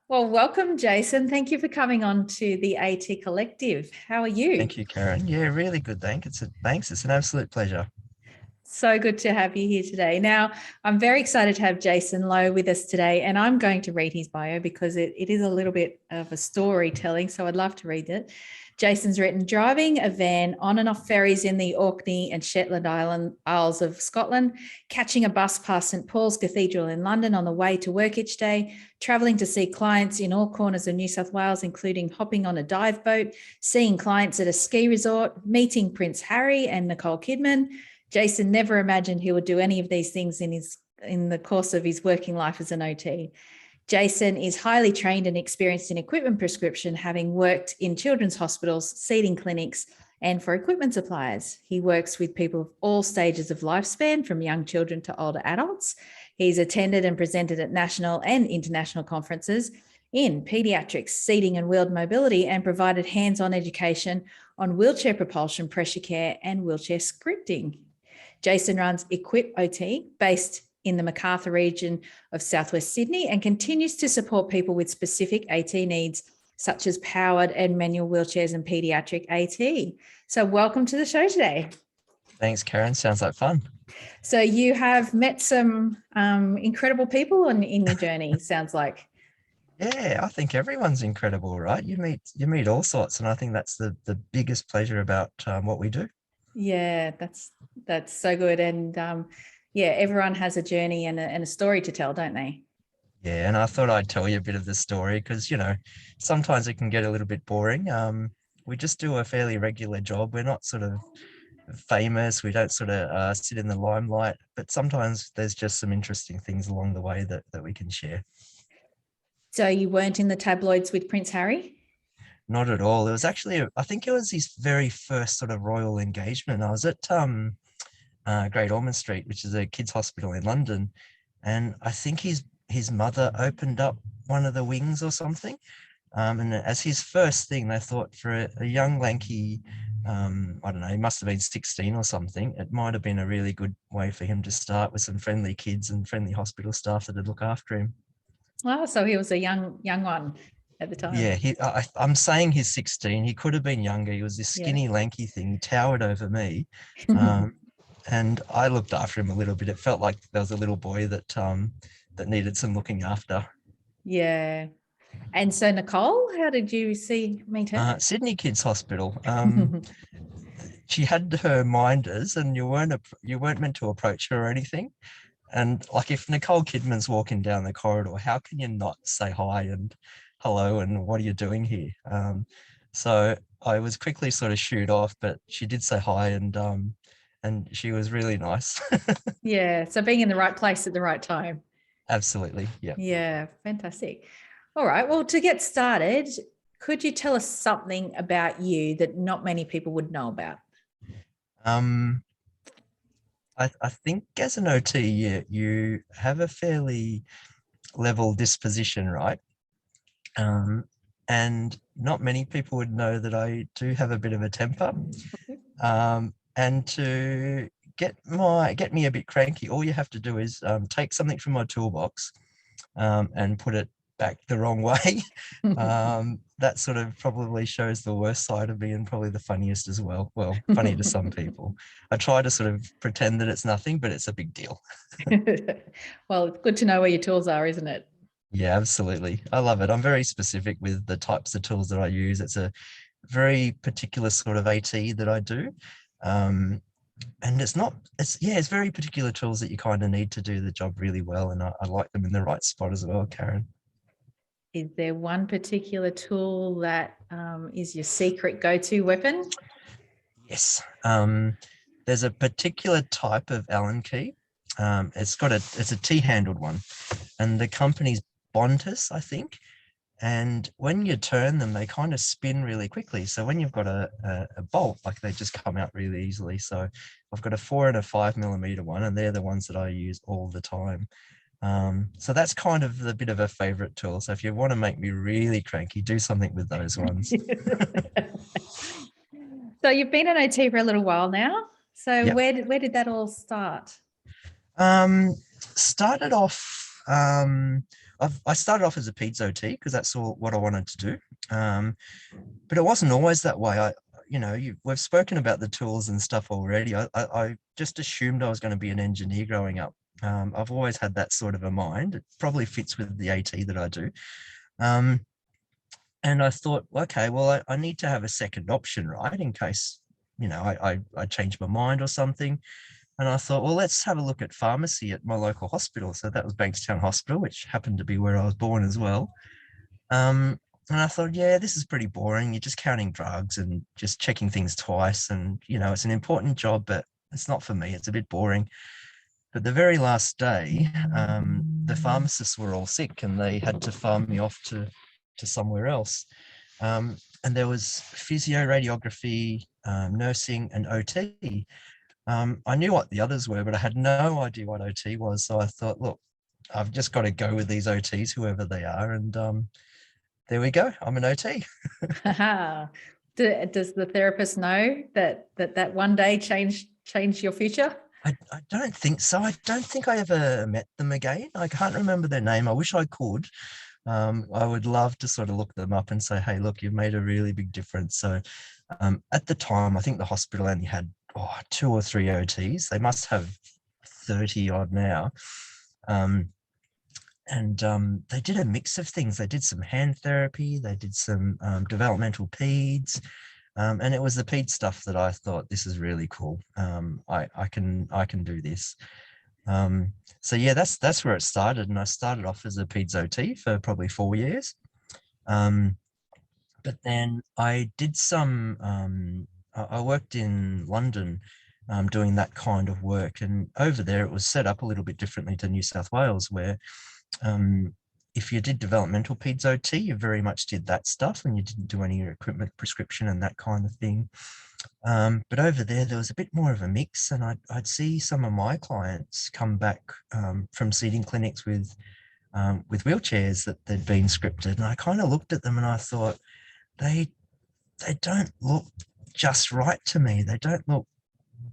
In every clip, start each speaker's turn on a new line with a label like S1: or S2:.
S1: Well, welcome, Jason. Thank you for coming on to the AT Collective. How are you?
S2: Thank you, Karen. Yeah, really good. Thanks. It's an absolute pleasure.
S1: So good to have you here today. Now, I'm very excited to have Jason Lowe with us today, and I'm going to read his bio because it is a little bit of a storytelling, so I'd love to read it. Jason's written driving a van on and off ferries in the Orkney and Shetland Isles of Scotland, catching a bus past St Paul's Cathedral in London on the way to work each day, travelling to see clients in all corners of New South Wales, including hopping on a dive boat, seeing clients at a ski resort, meeting Prince Harry and Nicole Kidman. Jason never imagined he would do any of these things in the course of his working life as an OT. Jason is highly trained and experienced in equipment prescription, having worked in children's hospitals, seating clinics, and for equipment suppliers. He works with people of all stages of lifespan, from young children to older adults. He's attended and presented at national and international conferences in pediatrics, seating and wheeled mobility, and provided hands-on education on wheelchair propulsion, pressure care, and wheelchair scripting. Jason runs Equip OT, based in the Macarthur region of southwest Sydney, and continues to support people with specific AT needs, such as powered and manual wheelchairs and pediatric AT. So welcome to the show today.
S2: Thanks, Karen. Sounds like fun.
S1: So you have met some incredible people in your journey, sounds like.
S2: Yeah, I think everyone's incredible, right? You meet all sorts, and I think that's the biggest pleasure about what we do.
S1: Yeah, that's so good. And yeah, everyone has a journey and a story to tell, don't they?
S2: Yeah, and I thought I'd tell you a bit of the story because, sometimes it can get a little bit boring. We just do a fairly regular job. We're not sort of famous. We don't sort of sit in the limelight, but sometimes there's just some interesting things along the way that we can share.
S1: So you weren't in the tabloids with Prince Harry?
S2: Not at all. It was actually, I think it was his very first sort of royal engagement. I was at Great Ormond Street, which is a kids' hospital in London, and I think his mother opened up one of the wings or something. And as his first thing, they thought for a young lanky, I don't know, he must have been 16 or something. It might have been a really good way for him to start with some friendly kids and friendly hospital staff that'd look after him.
S1: Oh, so he was a young one at the time.
S2: Yeah, I'm saying he's 16. He could have been younger. He was this
S1: Yeah.
S2: skinny, lanky thing. He towered over me. And I looked after him a little bit. It felt like there was a little boy that needed some looking after.
S1: Yeah. And so Nicole, how did you meet her?
S2: Sydney Kids Hospital. She had her minders, and you weren't meant to approach her or anything. And like, if Nicole Kidman's walking down the corridor, how can you not say hi and hello and what are you doing here? So I was quickly sort of shooed off, but she did say hi, and she was really nice.
S1: Yeah. So being in the right place at the right time.
S2: Absolutely. Yeah.
S1: Yeah. Fantastic. All right. Well, to get started, could you tell us something about you that not many people would know about?
S2: I think as an OT, you have a fairly level disposition, right? And not many people would know that I do have a bit of a temper. And to get me a bit cranky, all you have to do is take something from my toolbox and put it back the wrong way. That sort of probably shows the worst side of me, and probably the funniest as well. Well, funny to some people. I try to sort of pretend that it's nothing, but it's a big deal.
S1: Well, it's good to know where your tools are, isn't it?
S2: Yeah, absolutely. I love it. I'm very specific with the types of tools that I use. It's a very particular sort of AT that I do. And it's very particular tools that you kind of need to do the job really well. And I like them in the right spot as well, Karen.
S1: Is there one particular tool that is your secret go-to weapon?
S2: Yes. There's a particular type of Allen key. It's a T-handled one, and the company's Bontus, I think. And when you turn them, they kind of spin really quickly. So when you've got a bolt, like, they just come out really easily. So I've got a 4 and a 5 millimeter one, and they're the ones that I use all the time. So that's kind of a bit of a favorite tool. So if you want to make me really cranky, do something with those ones.
S1: So you've been an OT for a little while now. So
S2: Yep.
S1: where did that all start?
S2: Started off I started off as a peds OT because that's all what I wanted to do. But it wasn't always that way. We've spoken about the tools and stuff already. I just assumed I was going to be an engineer growing up. I've always had that sort of a mind. It probably fits with the AT that I do. And I thought, okay, well, I need to have a second option, right? In case, I change my mind or something. And I thought, well, let's have a look at pharmacy at my local hospital. So that was Bankstown Hospital, which happened to be where I was born as well. And I thought, yeah, this is pretty boring. You're just counting drugs and just checking things twice. And, it's an important job, but it's not for me. It's a bit boring. But the very last day, the pharmacists were all sick and they had to farm me off to somewhere else. And there was physio, radiography, nursing, and OT. I knew what the others were, but I had no idea what OT was. So I thought, look, I've just got to go with these OTs, whoever they are. And there we go. I'm an OT.
S1: Does the therapist know that one day changed your future?
S2: I don't think so. I don't think I ever met them again. I can't remember their name. I wish I could. I would love to sort of look them up and say, hey, look, you've made a really big difference. So at the time, I think the hospital only had 2 or 3 OTs. They must have 30 odd now. And they did a mix of things. They did some hand therapy. They did some developmental peds. And it was the peds stuff that I thought, this is really cool. I can do this. So yeah, that's where it started. And I started off as a peds OT for probably 4 years. But then I did I worked in London doing that kind of work. And over there, it was set up a little bit differently to New South Wales, where if you did developmental peds OT, you very much did that stuff and you didn't do any equipment prescription and that kind of thing. But over there was a bit more of a mix, and I'd see some of my clients come back from seating clinics with wheelchairs that they'd been scripted. And I kind of looked at them and I thought, they don't look just right to me. They don't look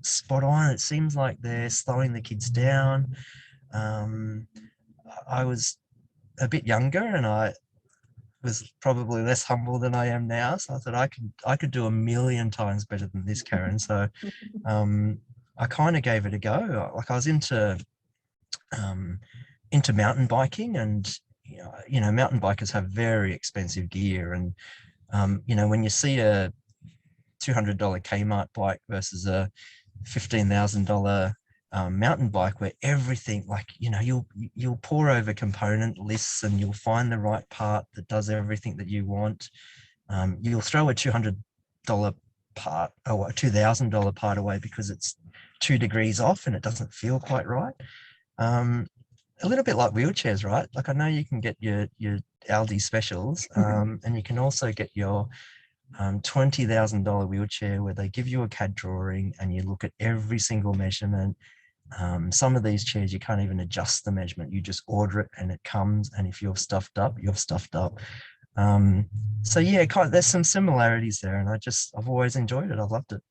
S2: spot on. It seems like they're slowing the kids down. I was a bit younger and I was probably less humble than I am now. So I thought I could do a million times better than this, Karen. So I kind of gave it a go. Like I was into mountain biking, and mountain bikers have very expensive gear. And when you see a $200 Kmart bike versus a $15,000 mountain bike, where everything, like, you'll pore over component lists and you'll find the right part that does everything that you want. You'll throw a $200 part or a $2,000 part away because it's 2 degrees off and it doesn't feel quite right. A little bit like wheelchairs, right? Like I know you can get your Aldi specials, and you can also get your $20,000 wheelchair where they give you a CAD drawing and you look at every single measurement. Some of these chairs, you can't even adjust the measurement. You just order it and it comes. And if you're stuffed up, you're stuffed up. So yeah, there's some similarities there. And I've always enjoyed it. I've loved it.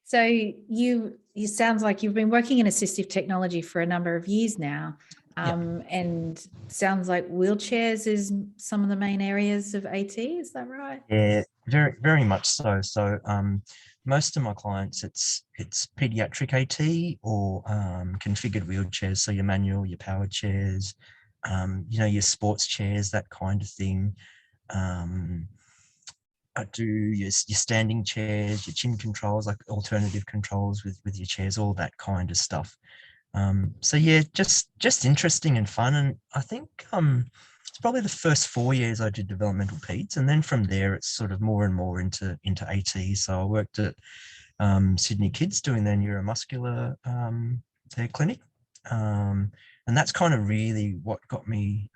S1: So you sounds like you've been working in assistive technology for a number of years now. And sounds like wheelchairs is some of the main areas of AT. Is that right?
S2: Yeah, very, very much so. So most of my clients, it's pediatric AT or configured wheelchairs. So your manual, your powered chairs, your sports chairs, that kind of thing. I do your standing chairs, your chin controls, like alternative controls with your chairs, all that kind of stuff. So yeah, just interesting and fun. And I think it's probably the first 4 years I did developmental peds, and then from there it's sort of more and more into AT. So I worked at Sydney Kids doing their neuromuscular their clinic, and that's kind of really what got me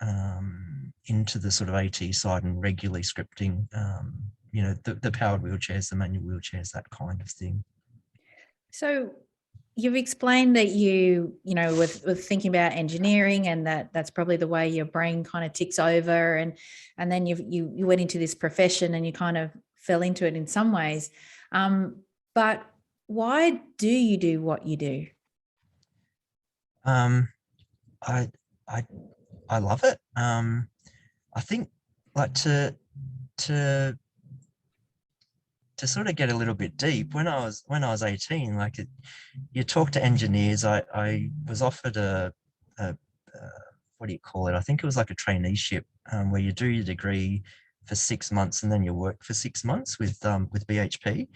S2: into the sort of AT side and regularly scripting. The powered wheelchairs, the manual wheelchairs, that kind of thing.
S1: So you've explained that with thinking about engineering, and that's probably the way your brain kind of ticks over, and then you went into this profession and you kind of fell into it in some ways. But why do you do what you do?
S2: I I love it. I think like to sort of get a little bit deep, when I was 18, like you talk to engineers. I was offered a what do you call it? I think it was like a traineeship, where you do your degree for 6 months and then you work for 6 months with BHP.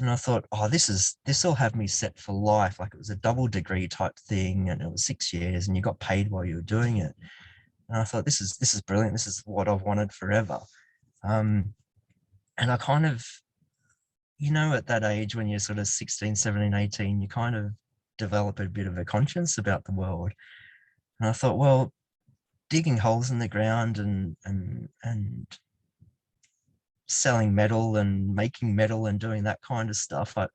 S2: And I thought, oh, this will have me set for life. Like, it was a double degree type thing, and it was 6 years, and you got paid while you were doing it. And I thought, this is brilliant. This is what I've wanted forever. And I kind of, at that age when you're sort of 16, 17, 18, you kind of develop a bit of a conscience about the world. And I thought, well, digging holes in the ground and selling metal and making metal and doing that kind of stuff, I'm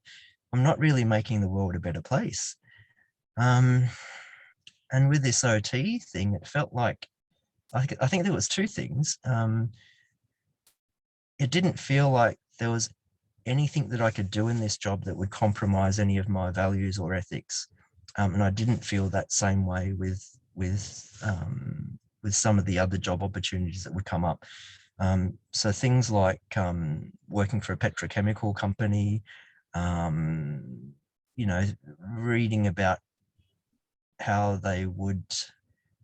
S2: not really making the world a better place. And with this OT thing, it felt like, I think there was two things. It didn't feel like there was anything that I could do in this job that would compromise any of my values or ethics. And I didn't feel that same way with some of the other job opportunities that would come up. So things like working for a petrochemical company, reading about how they would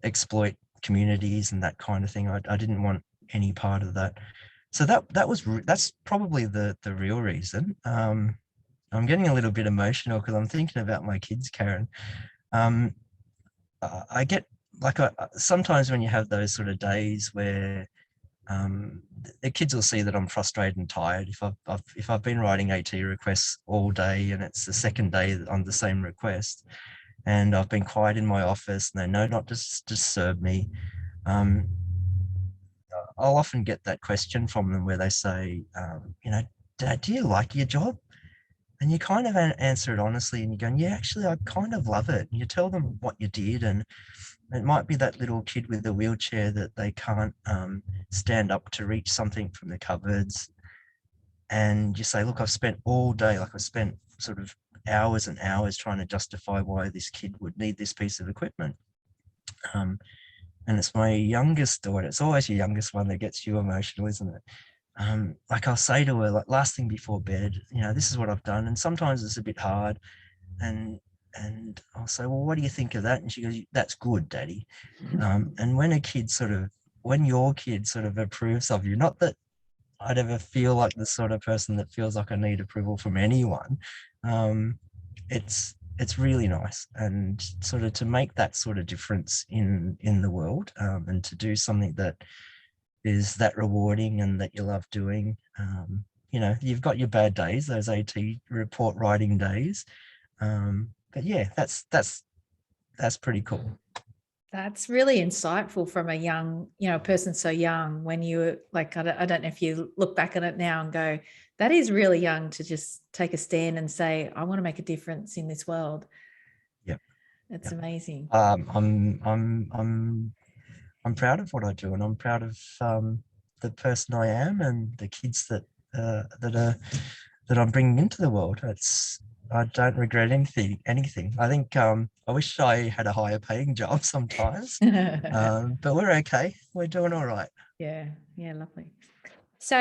S2: exploit communities and that kind of thing. I didn't want any part of that. So that's probably the real reason. I'm getting a little bit emotional because I'm thinking about my kids, Karen. I get like sometimes when you have those sort of days where the kids will see that I'm frustrated and tired. If I've been writing AT requests all day and it's the second day on the same request, and I've been quiet in my office and they know not to disturb me, I'll often get that question from them where they say, Dad, do you like your job? And you kind of answer it honestly, and you're going, yeah, actually, I kind of love it. And you tell them what you did, and it might be that little kid with the wheelchair that they can't stand up to reach something from the cupboards. And you say, look, I've spent all day, like I've spent sort of hours and hours trying to justify why this kid would need this piece of equipment. And it's my youngest daughter. It's always your youngest one that gets you emotional, isn't it? Like I'll say to her, like, last thing before bed, this is what I've done. And sometimes it's a bit hard. And I'll say, well, what do you think of that? And she goes, that's good, Daddy. And when your kid sort of approves of you, not that I'd ever feel like the sort of person that feels like I need approval from anyone. It's really nice, and sort of to make that sort of difference in the world, and to do something that is that rewarding and that you love doing. You've got your bad days, those AT report writing days, but yeah, that's pretty cool.
S1: That's really insightful from a young, person so young. When you like, I don't know if you look back at it now and go, that is really young to just take a stand and say, I want to make a difference in this world.
S2: Yep.
S1: It's amazing.
S2: I'm proud of what I do, and I'm proud of the person I am and the kids that I'm bringing into the world. I don't regret anything. I think I wish I had a higher paying job sometimes, but we're okay. We're doing all right.
S1: Yeah, lovely. So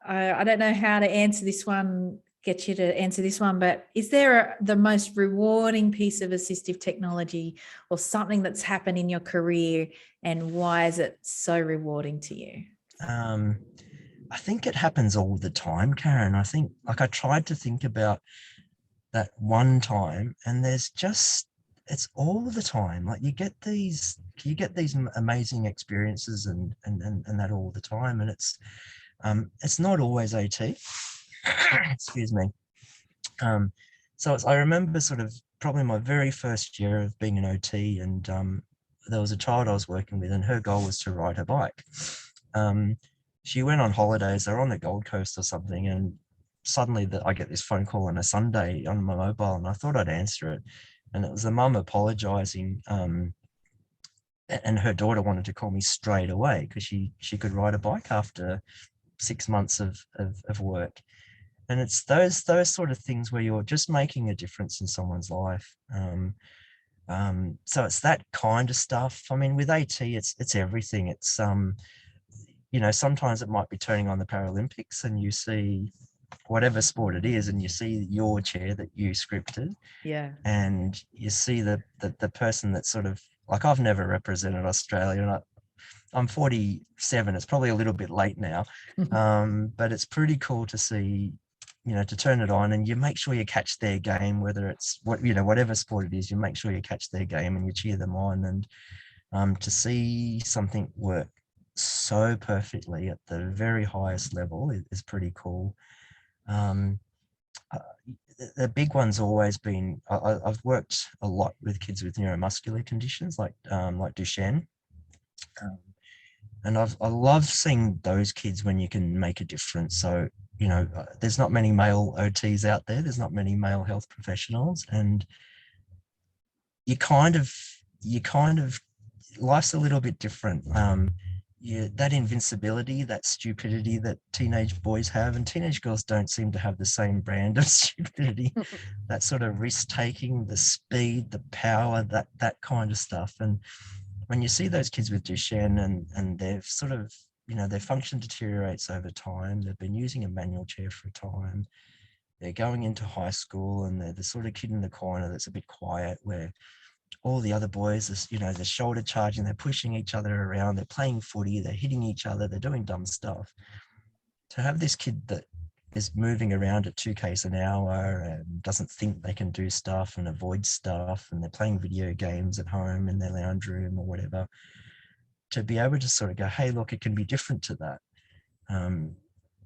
S1: I don't know how to answer this one, get you to answer this one, but is there the most rewarding piece of assistive technology or something that's happened in your career, and why is it so rewarding to you?
S2: I think it happens all the time, Karen. I think, like, I tried to think about that one time, and it's all the time. Like, you get these amazing experiences and that all the time, and it's not always AT. Excuse me. So I remember sort of probably my very first year of being an OT, and there was a child I was working with, and her goal was to ride her bike. She went on holidays, they're on the Gold Coast or something, and suddenly I get this phone call on a Sunday on my mobile, and I thought I'd answer it. And it was the mum apologising, and her daughter wanted to call me straight away because she could ride a bike after 6 months of work. And it's those sort of things where you're just making a difference in someone's life. So it's that kind of stuff. I mean, with AT, it's everything. It's sometimes it might be turning on the Paralympics and you see whatever sport it is, and you see your chair that you scripted,
S1: Yeah.
S2: and you see the person that's sort of like, I've never represented Australia, and I'm 47. It's probably a little bit late now, but it's pretty cool to see, to turn it on and you make sure you catch their game, whether it's whatever sport it is, you make sure you catch their game and you cheer them on, and to see something work so perfectly at the very highest level is pretty cool. Um, uh, the big one's always been, I've worked a lot with kids with neuromuscular conditions like Duchenne. Um, and I love seeing those kids when you can make a difference. So, there's not many male OTs out there. There's not many male health professionals, and you kind of, life's a little bit different. That invincibility, that stupidity that teenage boys have, and teenage girls don't seem to have the same brand of stupidity. That sort of risk taking, the speed, the power, that kind of stuff. And when you see those kids with Duchenne and they've sort of, their function deteriorates over time, they've been using a manual chair for a time, they're going into high school and they're the sort of kid in the corner that's a bit quiet, where all the other boys are, they're shoulder charging, they're pushing each other around, they're playing footy, they're hitting each other, they're doing dumb stuff. To have this kid that is moving around at 2Ks an hour and doesn't think they can do stuff and avoids stuff, and they're playing video games at home in their lounge room or whatever, to be able to sort of go, hey, look, it can be different to that.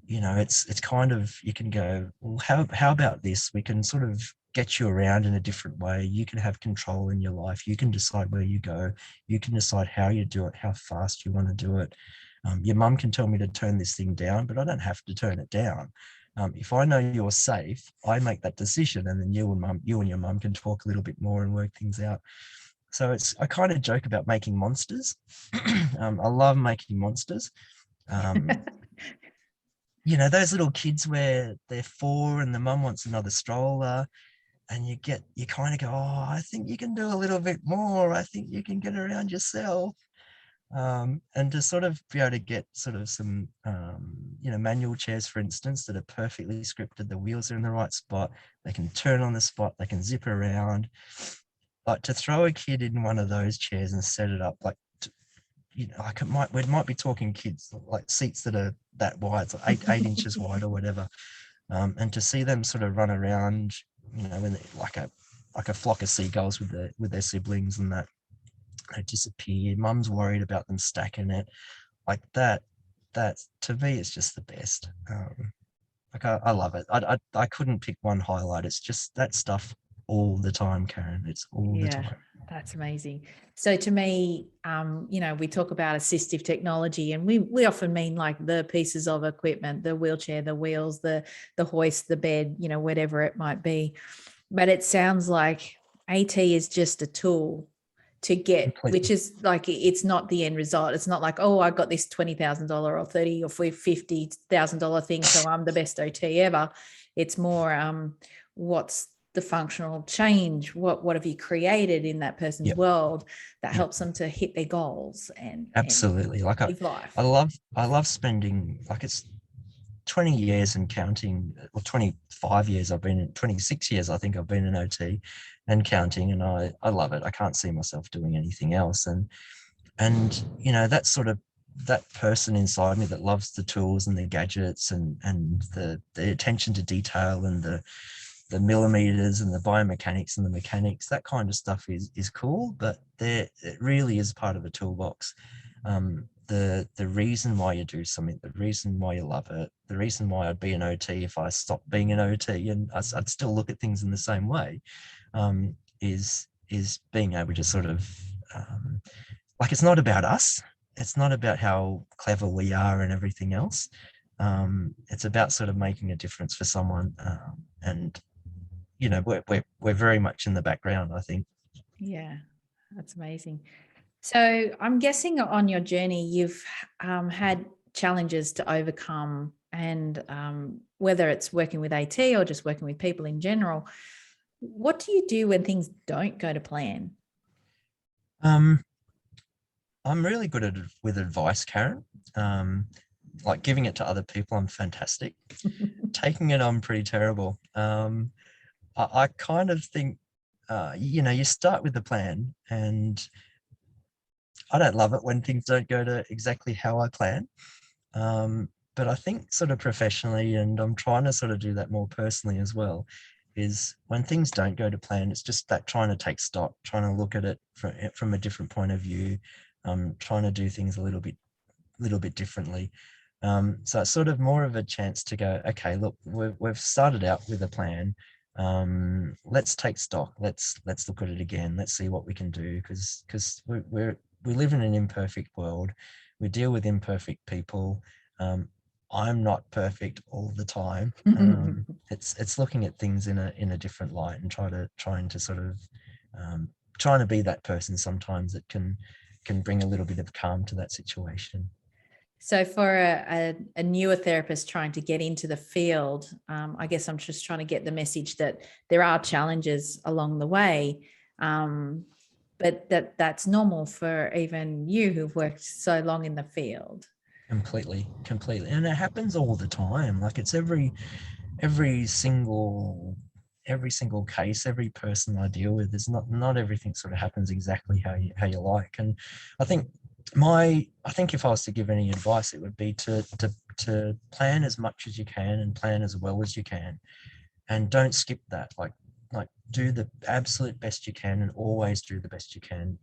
S2: It's kind of, you can go, well, how about this? We can sort of get you around in a different way. You can have control in your life. You can decide where you go. You can decide how you do it, how fast you want to do it. Your mum can tell me to turn this thing down, but I don't have to turn it down. If I know you're safe, I make that decision, and then you and your mum can talk a little bit more and work things out. So I kind of joke about making monsters. I love making monsters. Those little kids where they're 4 and the mum wants another stroller, and you kind of go, oh, I think you can do a little bit more. I think you can get around yourself. And to sort of be able to get sort of some, manual chairs, for instance, that are perfectly scripted. The wheels are in the right spot. They can turn on the spot. They can zip around. But to throw a kid in one of those chairs and set it up, like, we might be talking kids like seats that are that wide, so 8 inches wide or whatever, and to see them sort of run around, when they, like a flock of seagulls with their siblings, and that they disappear. Mum's worried about them stacking it, like that. That to me is just the best. I love it. I couldn't pick one highlight. It's just that stuff all the time, Karen. It's all the
S1: Yeah,
S2: time.
S1: that's amazing. So to me, we talk about assistive technology, and we often mean like the pieces of equipment, the wheelchair, the wheels, the hoist, the bed, whatever it might be. But it sounds like AT is just a tool to get,
S2: Completely.
S1: which is like, it's not the end result. It's not like, oh, I got this $20,000 or $30,000 or $50,000 thing, so I'm the best OT ever. It's more, what's the functional change? What have you created in that person's
S2: Yep.
S1: world that
S2: Yep.
S1: helps them to hit their goals and
S2: Absolutely. Like
S1: live life?
S2: I love spending, like, it's 20 years and counting, or 25 years 26 years I think I've been in OT and counting, and I love it. I can't see myself doing anything else. And that sort of, that person inside me that loves the tools and the gadgets and the attention to detail and the millimeters and the biomechanics and the mechanics, that kind of stuff is cool, but it really is part of a toolbox. The reason why you do something, the reason why you love it, the reason why I'd be an OT if I stopped being an OT and I'd still look at things in the same way, is being able to sort of, like, it's not about us. It's not about how clever we are and everything else. It's about sort of making a difference for someone, and we're very much in the background, I think.
S1: Yeah, that's amazing. So I'm guessing on your journey, you've had challenges to overcome, and whether it's working with AT or just working with people in general, what do you do when things don't go to plan?
S2: Um, I'm really good with advice, Karen. Like giving it to other people, I'm fantastic. Taking it, I'm pretty terrible. I kind of think, you start with the plan, and I don't love it when things don't go to exactly how I plan. But I think sort of professionally, and I'm trying to sort of do that more personally as well, is when things don't go to plan, it's just that trying to take stock, trying to look at it from a different point of view, trying to do things a little bit differently. So it's sort of more of a chance to go, okay, look, we've started out with a plan. Let's take stock. Let's look at it again. Let's see what we can do, because we live in an imperfect world. We deal with imperfect people. I'm not perfect all the time. It's looking at things in a different light and trying to sort of trying to be that person sometimes that can bring a little bit of calm to that situation.
S1: So for a newer therapist trying to get into the field, I guess I'm just trying to get the message that there are challenges along the way, but that's normal for even you who've worked so long in the field.
S2: Completely, and it happens all the time. Like it's every single case, every person I deal with, is not everything sort of happens exactly how you like. And I think if I was to give any advice, it would be to plan as much as you can and plan as well as you can, and don't skip that. Like do the absolute best you can and always do the best you can,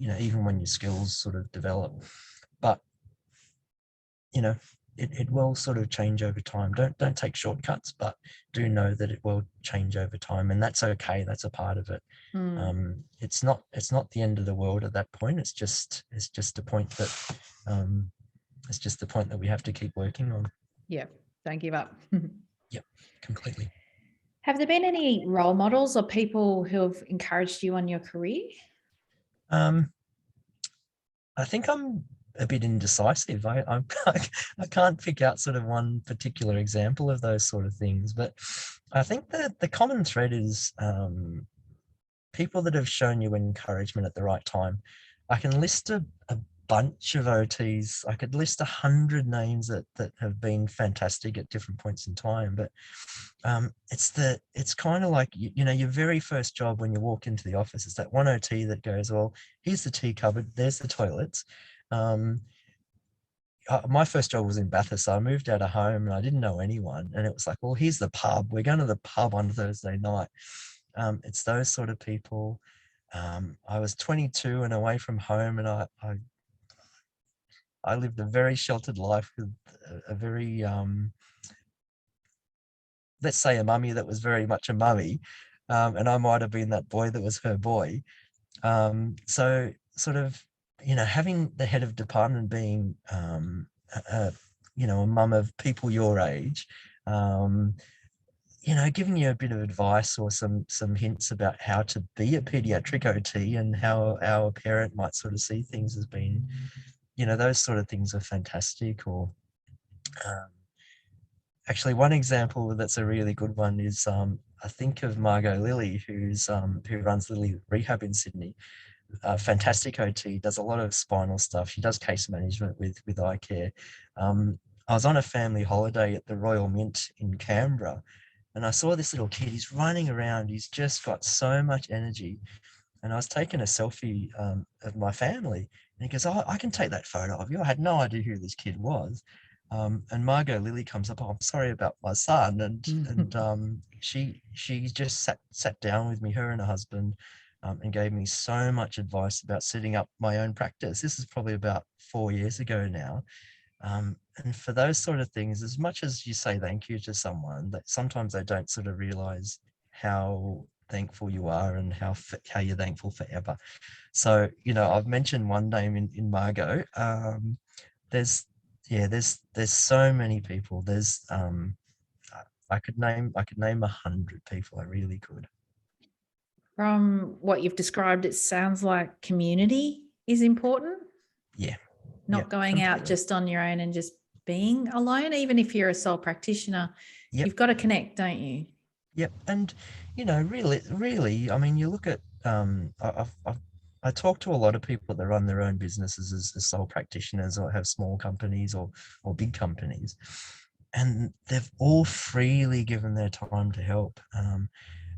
S2: even when your skills sort of develop. But it will sort of change over time. Don't take shortcuts, but do know that it will change over time, and that's okay. That's a part of it. It's not the end of the world at that point. It's just a point that we have to keep working on.
S1: Yeah, don't give up.
S2: Yep, completely.
S1: Have there been any role models or people who have encouraged you on your career?
S2: I think I'm a bit indecisive. I can't pick out sort of one particular example of those sort of things, but I think that the common thread is people that have shown you encouragement at the right time. I can list a bunch of OTs. I could list 100 names that have been fantastic at different points in time, but it's kind of like, your very first job when you walk into the office, it's that one OT that goes, well, here's the tea cupboard, there's the toilets. My first job was in Bathurst, so I moved out of home and I didn't know anyone, and it was like, well, here's the pub, we're going to the pub on Thursday night. It's those sort of people. I was 22 and away from home, and I lived a very sheltered life with a very let's say a mummy that was very much a mummy, and I might have been that boy that was her boy. So sort of, having the head of department being, a mum of people your age, giving you a bit of advice or some hints about how to be a pediatric OT and how our parent might sort of see things as being, those sort of things are fantastic. Or actually, one example that's a really good one is I think of Margot Lilly, who runs Lilly Rehab in Sydney. Fantastic OT, does a lot of spinal stuff. She does case management with eye care. I was on a family holiday at the Royal Mint in Canberra, and I saw this little kid. He's running around. He's just got so much energy. And I was taking a selfie of my family. And he goes, oh, I can take that photo of you. I had no idea who this kid was. And Margot Lilly comes up, oh, I'm sorry about my son. And she just sat down with me, her and her husband, and gave me so much advice about setting up my own practice. This is probably about 4 years ago now. And for those sort of things, as much as you say thank you to someone, that sometimes they don't sort of realize how thankful you are and how you're thankful forever. So, I've mentioned one name in Margot. There's so many people. There's I could name 100 people. I really could.
S1: From what you've described, it sounds like community is important.
S2: Yeah.
S1: Not going
S2: completely.
S1: out just on your own and just being alone, even if you're a sole practitioner.
S2: Yep.
S1: You've got to connect, don't you?
S2: Yep. And really, I mean, you look at I've I talk to a lot of people that run their own businesses as sole practitioners or have small companies or big companies, and they've all freely given their time to help.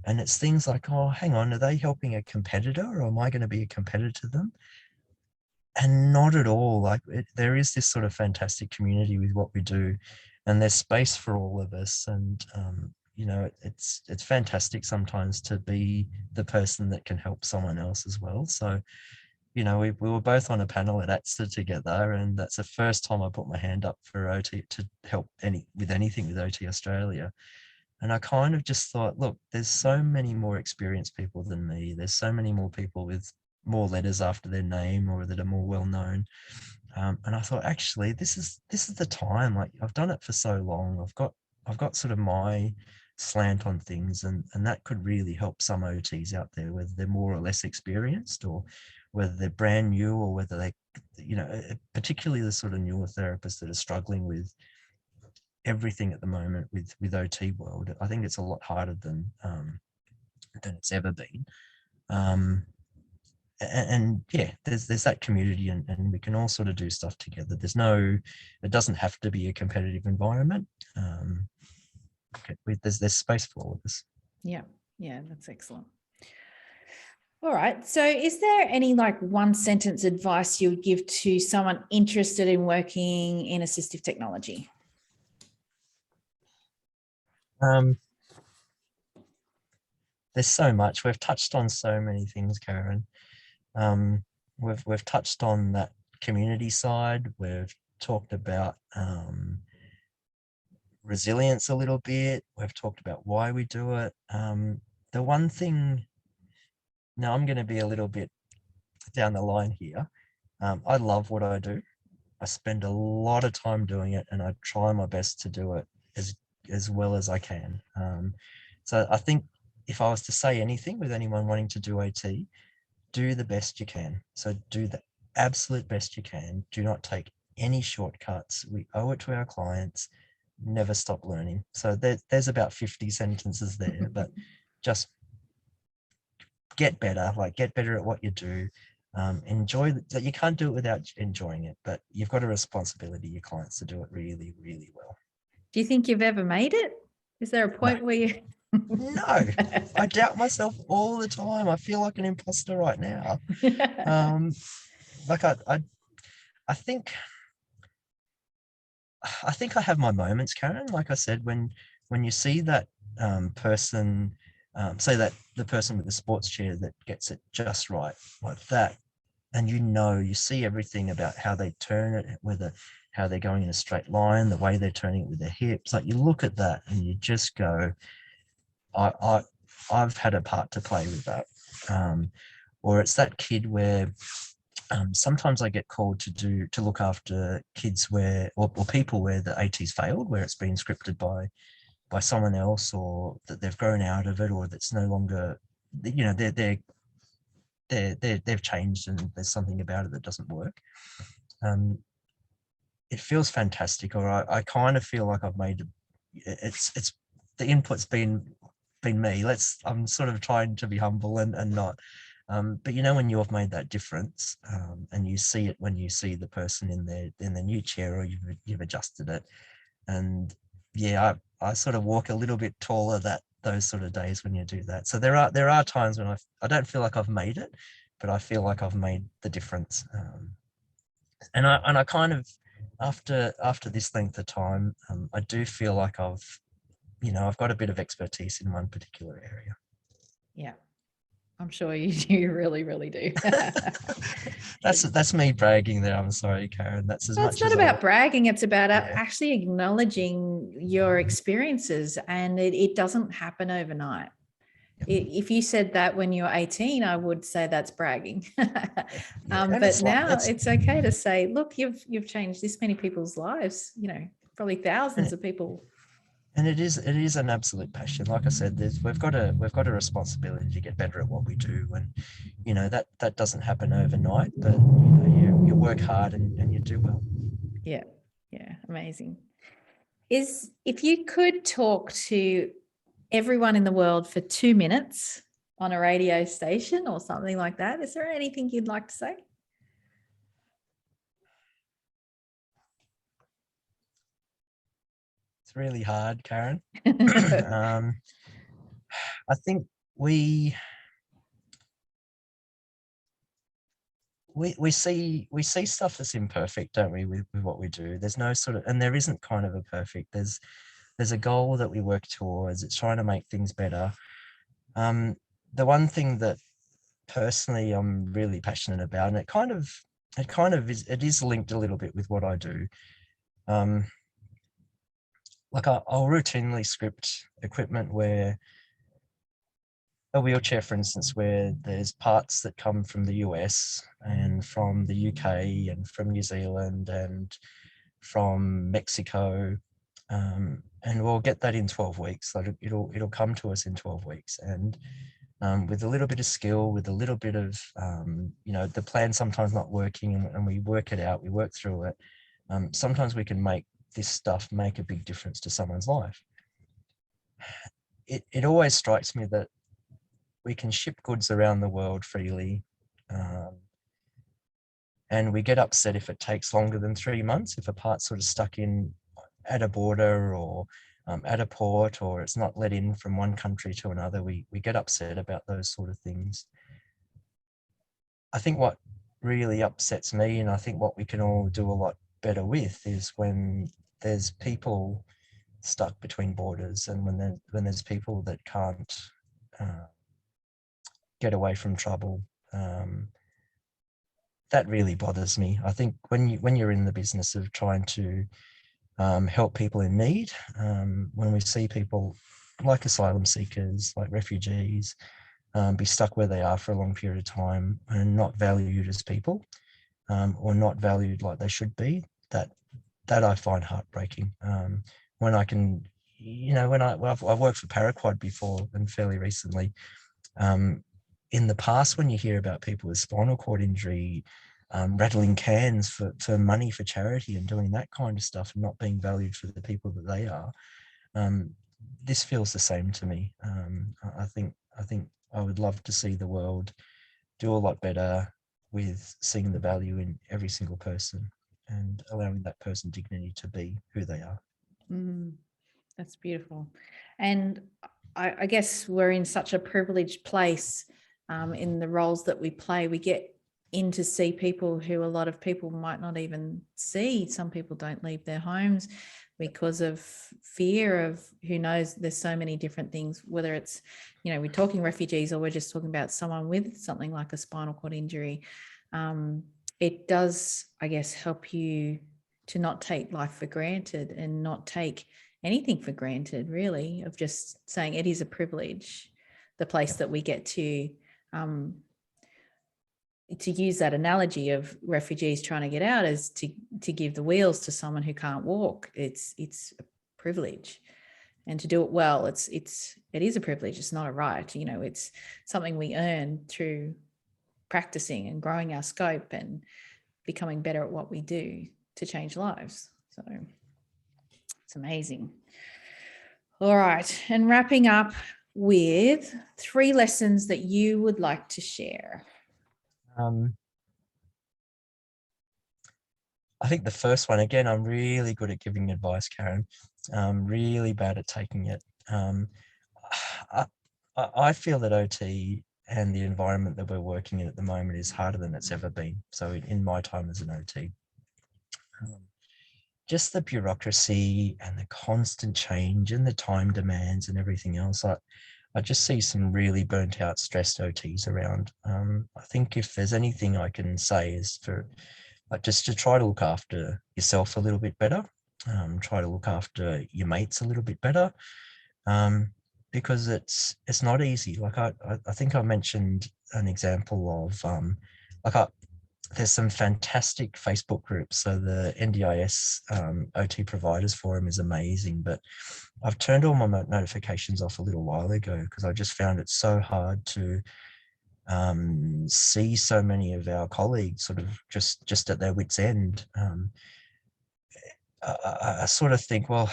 S2: And it's things like, oh, hang on, are they helping a competitor, or am I going to be a competitor to them? And not at all. Like there is this sort of fantastic community with what we do, and there's space for all of us. And it's fantastic sometimes to be the person that can help someone else as well. So we were both on a panel at ATSA together, and that's the first time I put my hand up for OT to help anything with OT Australia. And I kind of just thought, look, there's so many more experienced people than me. There's so many more people with more letters after their name or that are more well known. And I thought, actually, this is the time. Like I've done it for so long. I've got sort of my slant on things, and that could really help some OTs out there, whether they're more or less experienced, or whether they're brand new, or whether they, particularly the sort of newer therapists that are struggling with everything at the moment with OT world. I think it's a lot harder than it's ever been. And yeah, there's that community, and we can all sort of do stuff together. It doesn't have to be a competitive environment. There's space for all of us.
S1: Yeah, that's excellent. All right. So is there any one sentence advice you would give to someone interested in working in assistive technology?
S2: There's so much. We've touched on so many things, Karen. We've touched on that community side. We've talked about resilience a little bit. We've talked about why we do it. The one thing, now I'm going to be a little bit down the line here. I love what I do. I spend a lot of time doing it, and I try my best to do it as well as I can. So I think if I was to say anything with anyone wanting to do OT, do the best you can. So do the absolute best you can. Do not take any shortcuts. We owe it to our clients. Never stop learning. So there's about 50 sentences there, but just get better, get better at what you do. Enjoy that. You can't do it without enjoying it, but you've got a responsibility to your clients to do it really, really well.
S1: Do you think you've ever made it? Is there a point where you...
S2: No, I doubt myself all the time. I feel like an imposter right now. I think I have my moments, Karen. Like I said, when you see that person, say that the person with the sports chair that gets it just right, like that, and you see everything about how they turn it, how they're going in a straight line, the way they're turning it with their hips. Like you look at that and you just go, I've had a part to play with that. Or it's that kid where sometimes I get called to look after kids or people where the AT's failed, where it's been scripted by someone else, or that they've grown out of it, or that's no longer, they've changed and there's something about it that doesn't work. It feels fantastic, or I kind of feel like I've made it's the input's been me. I'm sort of trying to be humble and not. But when you've made that difference, and you see it when you see the person in the new chair, or you've adjusted it, and yeah, I sort of walk a little bit taller those sort of days when you do that. So there are times when I don't feel like I've made it, but I feel like I've made the difference. And I kind of after this length of time, I do feel like I've got a bit of expertise in one particular area.
S1: Yeah, I'm sure you really, really do.
S2: That's me bragging there. I'm sorry, Karen. That's as much.
S1: It's not about bragging. It's about actually acknowledging your experiences, and it doesn't happen overnight. If you said that when you were 18, I would say that's bragging. But now it's okay to say, look, you've changed this many people's lives, probably thousands of people.
S2: And it is an absolute passion. Like I said, we've got a responsibility to get better at what we do, and that doesn't happen overnight, but you work hard and you do well.
S1: Yeah, amazing. If you could talk to everyone in the world for 2 minutes, on a radio station or something like that. Is there anything you'd like to say?
S2: It's really hard, Karen. I think we see stuff that's imperfect, don't we, with what we do. There's no sort of, and there isn't kind of a perfect. There's a goal that we work towards. It's trying to make things better. The one thing that personally I'm really passionate about, and it is linked a little bit with what I do. Like I'll routinely script equipment where a wheelchair, for instance, where there's parts that come from the US and from the UK and from New Zealand and from Mexico, and we'll get that in 12 weeks. Like it'll come to us in 12 weeks, and with a little bit of skill, with a little bit of the plan sometimes not working, and we work it out, we work through it. Sometimes we can make this stuff make a big difference to someone's life. It always strikes me that we can ship goods around the world freely, and we get upset if it takes longer than 3 months, if a part's sort of stuck in at a border or at a port, or it's not let in from one country to another. We get upset about those sort of things. I think what really upsets me, and I think what we can all do a lot better with, is when there's people stuck between borders, and when there's people that can't get away from trouble. That really bothers me. I think when you're in the business of trying to help people in need, when we see people like asylum seekers, like refugees, be stuck where they are for a long period of time and not valued as people, or not valued like they should be, that I find heartbreaking. When I can, I've worked for Paraquad before, and fairly recently. In the past, when you hear about people with spinal cord injury, rattling cans for money for charity and doing that kind of stuff and not being valued for the people that they are, this feels the same to me. I think I would love to see the world do a lot better with seeing the value in every single person and allowing that person dignity to be who they are.
S1: That's beautiful. And I guess we're in such a privileged place in the roles that we play. We get in to see people who a lot of people might not even see. Some people don't leave their homes because of fear of, who knows, there's so many different things, whether it's, we're talking refugees or we're just talking about someone with something like a spinal cord injury. It does, I guess, help you to not take life for granted and not take anything for granted, really, of just saying it is a privilege, the place that we get to use that analogy of refugees trying to get out as to give the wheels to someone who can't walk. It's a privilege, and to do it well, it is a privilege. It's not a right. It's something we earn through practicing and growing our scope and becoming better at what we do to change lives. So it's amazing. All right, and wrapping up with 3 lessons that you would like to share.
S2: I think the first one, again, I'm really good at giving advice, Karen. Really bad at taking it. I feel that OT and the environment that we're working in at the moment is harder than it's ever been. So in my time as an OT, just the bureaucracy and the constant change and the time demands and everything else, I just see some really burnt out, stressed OTs around. I think if there's anything I can say is for just to try to look after yourself a little bit better, try to look after your mates a little bit better, because it's not easy. Like I think I mentioned an example of there's some fantastic Facebook groups. So the NDIS OT Providers Forum is amazing, but I've turned all my notifications off a little while ago because I just found it so hard to see so many of our colleagues sort of just at their wits' end. I sort of think, well,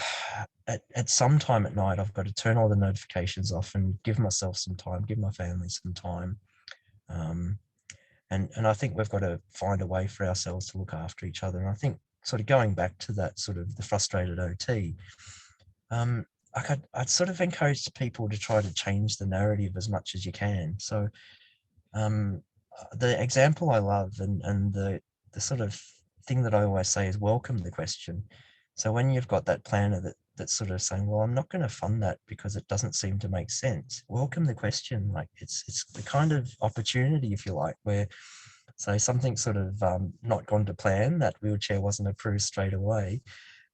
S2: at some time at night, I've got to turn all the notifications off and give myself some time, give my family some time. And I think we've got to find a way for ourselves to look after each other. And I think sort of going back to that sort of the frustrated OT, I'd sort of encourage people to try to change the narrative as much as you can. So the example I love and the sort of thing that I always say is welcome the question. So when you've got that planner that's sort of saying, well, I'm not going to fund that because it doesn't seem to make sense. Welcome the question. Like it's the kind of opportunity, if you like, where say something sort of not gone to plan, that wheelchair wasn't approved straight away.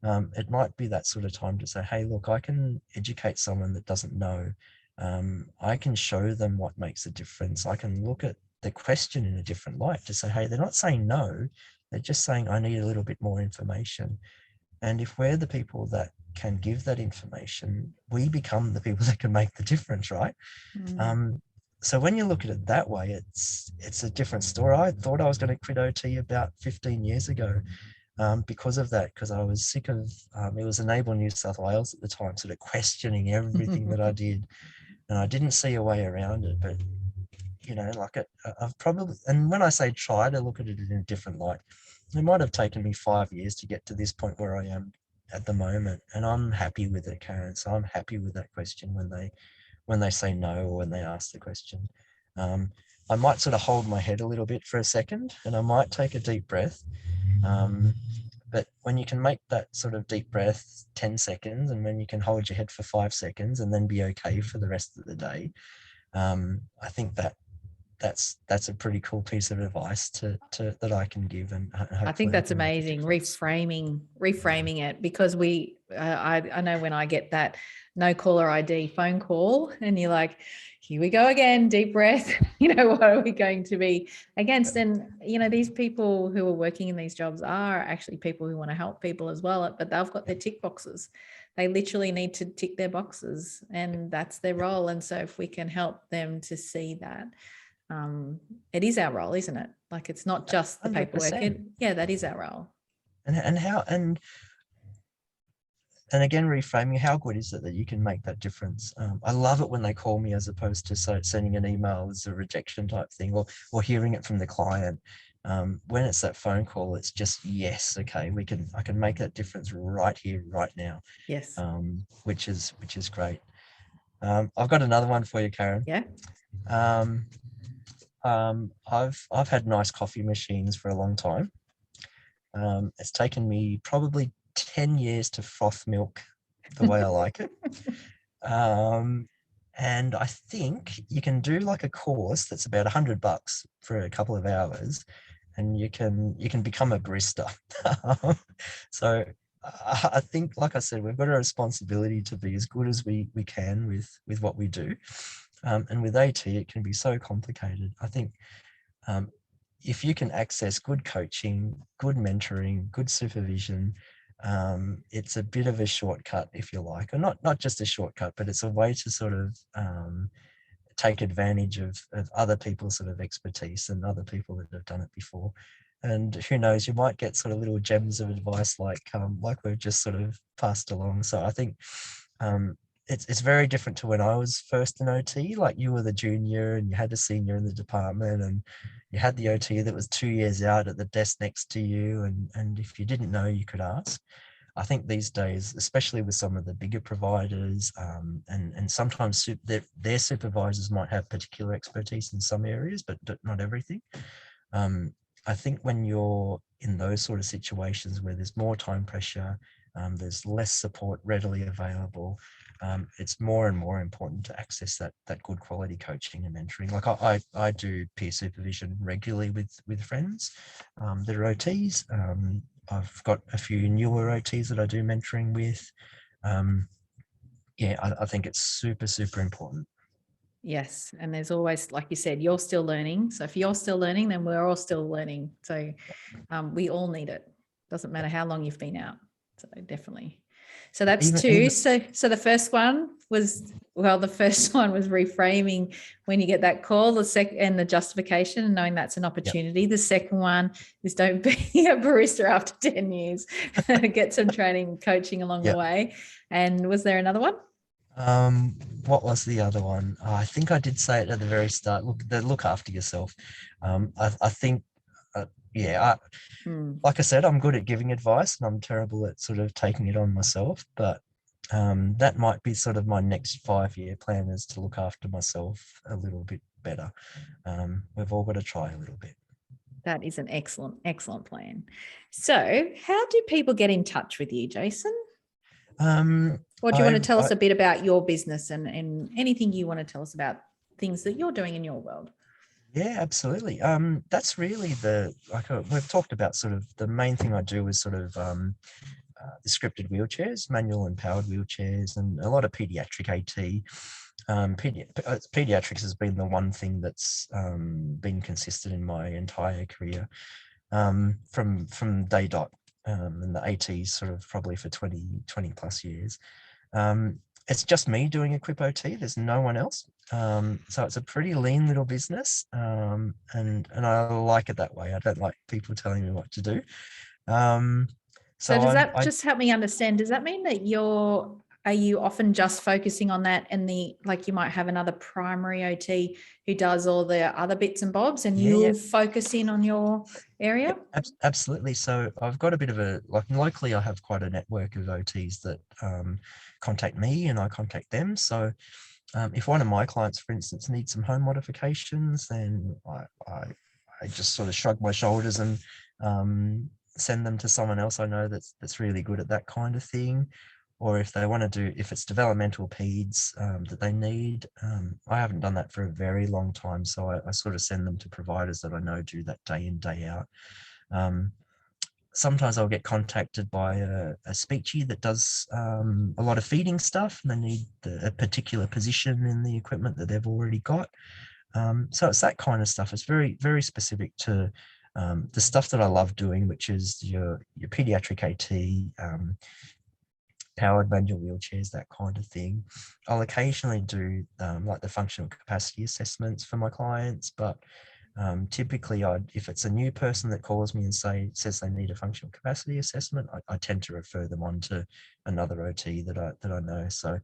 S2: It might be that sort of time to say, hey, look, I can educate someone that doesn't know. I can show them what makes a difference. I can look at the question in a different light to say, hey, they're not saying no. They're just saying, I need a little bit more information. And if we're the people that can give that information, we become the people that can make the difference, right? So when you look at it that way, it's a different story. I thought I was going to quit OT about 15 years ago because of that, because I was sick of, it was Enable New South Wales at the time, sort of questioning everything that I did. And I didn't see a way around it. But, you know, like I've probably, and when I say try to look at it in a different light, it might have taken me 5 years to get to this point where I am at the moment. And I'm happy with it, Karen. So I'm happy with that question when they say no or when they ask the question. I might sort of hold my head a little bit for a second and I might take a deep breath. But when you can make that sort of deep breath 10 seconds and when you can hold your head for 5 seconds and then be okay for the rest of the day, I think that's a pretty cool piece of advice to that I can give, and
S1: I think that's amazing. Reframing it, because I know when I get that no caller ID phone call and you're like, here we go again, deep breath, what are we going to be against? And, these people who are working in these jobs are actually people who want to help people as well, but they've got their tick boxes. They literally need to tick their boxes and that's their role. And so if we can help them to see that, it is our role, isn't it? Like, it's not just the 100%. Paperwork. That is our role.
S2: And again, reframing, how good is it that you can make that difference? I love it when they call me as opposed to sending an email as a rejection type thing, or hearing it from the client. When it's that phone call, it's just, yes, okay, I can make that difference right here, right now.
S1: Yes.
S2: Which is great. I've got another one for you, Karen.
S1: Yeah.
S2: I've had nice coffee machines for a long time. It's taken me probably 10 years to froth milk the way I like it. And I think you can do like a course that's about $100 for a couple of hours, and you can become a barista. So I think, like I said, we've got a responsibility to be as good as we can with what we do. And with AT, it can be so complicated. I think if you can access good coaching, good mentoring, good supervision, it's a bit of a shortcut, if you like, or not just a shortcut, but it's a way to sort of take advantage of other people's sort of expertise and other people that have done it before. And who knows, you might get sort of little gems of advice like we've just sort of passed along. So I think it's very different to when I was first an OT. Like, you were the junior and you had a senior in the department, and you had the OT that was 2 years out at the desk next to you. And if you didn't know, you could ask. I think these days, especially with some of the bigger providers, and sometimes their supervisors might have particular expertise in some areas, but not everything. I think when you're in those sort of situations where there's more time pressure, there's less support readily available, it's more and more important to access that good quality coaching and mentoring. Like I do peer supervision regularly with friends that are OTs. I've got a few newer OTs that I do mentoring with. I think it's super, super important.
S1: Yes. And there's always, like you said, you're still learning. So if you're still learning, then we're all still learning. So we all need it. Doesn't matter how long you've been out. So definitely. So that's
S2: Even
S1: two. So the first one was, well, the first one was reframing when you get that call, the second, and the justification and knowing that's an opportunity. The second one is don't be a barista after 10 years. Get some training, coaching along the way. And was there another one?
S2: What was the other one? Oh, I think I did say it at the very start. Look after yourself. I think, like I said, I'm good at giving advice and I'm terrible at sort of taking it on myself. But that might be sort of my next 5-year plan, is to look after myself a little bit better. We've all got to try a little bit.
S1: That is an excellent, excellent plan. So how do people get in touch with you, Jason? Or do you want to tell us a bit about your business and anything you want to tell us about things that you're doing in your world?
S2: Yeah, absolutely. That's really we've talked about sort of the main thing I do is sort of the scripted wheelchairs, manual and powered wheelchairs, and a lot of pediatric AT. Pediatrics has been the one thing that's been consistent in my entire career, from day dot, and the ATs sort of probably for 20 plus years. It's just me doing Equip OT. There's no one else. So it's a pretty lean little business, and I like it that way. I don't like people telling me what to do.
S1: So does that just help me understand? Does that mean that are you often just focusing on that, and like you might have another primary OT who does all the other bits and bobs, and you'll focus in on your area?
S2: Absolutely. So I've got a bit of locally, I have quite a network of OTs that contact me and I contact them. So if one of my clients, for instance, needs some home modifications, then I just sort of shrug my shoulders and send them to someone else I know that's really good at that kind of thing. Or if they want to do, if it's developmental peds that they need, I haven't done that for a very long time. So I sort of send them to providers that I know do that day in, day out. Sometimes I'll get contacted by a speechy that does a lot of feeding stuff, and they need a particular position in the equipment that they've already got. So it's that kind of stuff. It's very, very specific to the stuff that I love doing, which is your pediatric AT, powered manual wheelchairs, that kind of thing. I'll occasionally do like the functional capacity assessments for my clients, but typically if it's a new person that calls me and says they need a functional capacity assessment, I tend to refer them on to another OT that I know. So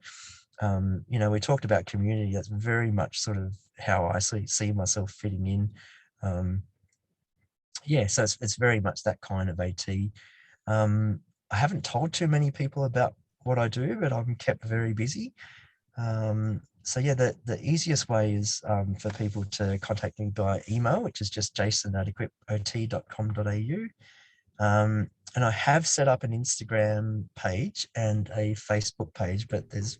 S2: we talked about community. That's very much sort of how I see myself fitting in. So it's very much that kind of AT. I haven't told too many people about what I do, but I'm kept very busy. The easiest way is for people to contact me by email, which is just jason@equipot.com.au. And I have set up an Instagram page and a Facebook page, but there's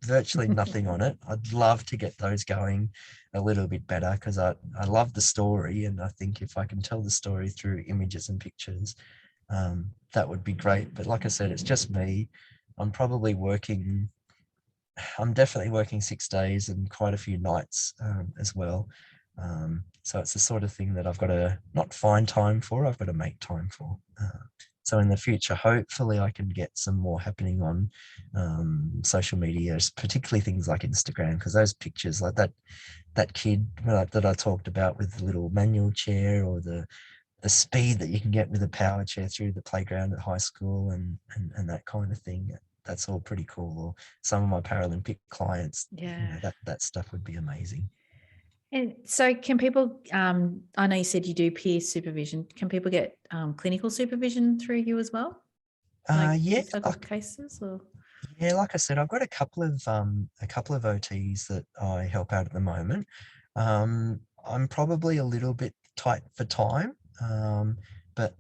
S2: virtually nothing on it. I'd love to get those going a little bit better, because I love the story, and I think if I can tell the story through images and pictures, that would be great. But like I said, it's just me. I'm definitely working 6 days and quite a few nights as well. So it's the sort of thing that I've got to not find time for, I've got to make time for. So in the future, hopefully I can get some more happening on social media, particularly things like Instagram, because those pictures, like that kid that I talked about with the little manual chair, or the speed that you can get with a power chair through the playground at high school and that kind of thing, that's all pretty cool. Or some of my Paralympic clients, that stuff would be amazing.
S1: And so can people, I know you said you do peer supervision. Can people get clinical supervision through you as well? Cases or?
S2: Yeah, like I said, I've got a couple of OTs that I help out at the moment. I'm probably a little bit tight for time, but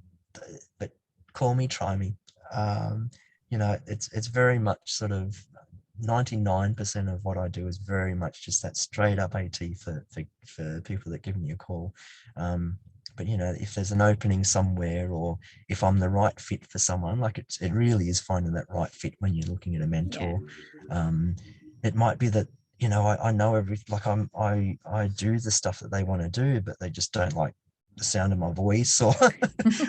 S2: call me, try me. It's very much sort of 99% of what I do is very much just that straight up AT for people that give me a call. But if there's an opening somewhere, or if I'm the right fit for someone, like it really is finding that right fit when you're looking at a mentor. It might be that I know I do the stuff that they want to do, but they just don't like the sound of my voice, or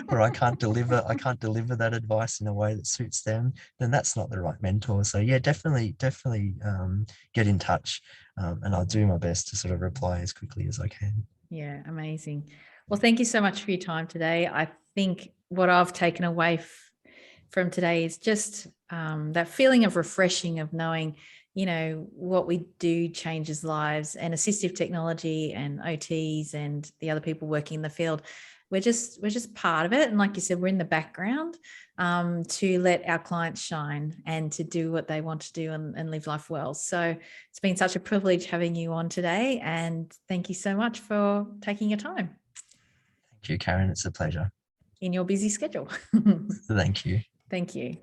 S2: or I can't deliver that advice in a way that suits them, then that's not the right mentor. So yeah, definitely get in touch, and I'll do my best to sort of reply as quickly as I can.
S1: Yeah, amazing. Well, thank you so much for your time today. I think what I've taken away from today is just that feeling of refreshing, of knowing, what we do changes lives, and assistive technology and OTs and the other people working in the field. We're just part of it. And like you said, we're in the background to let our clients shine and to do what they want to do and live life well. So it's been such a privilege having you on today. And thank you so much for taking your time
S2: Thank you, Karen. It's a pleasure.
S1: in your busy schedule.
S2: Thank you.
S1: Thank you.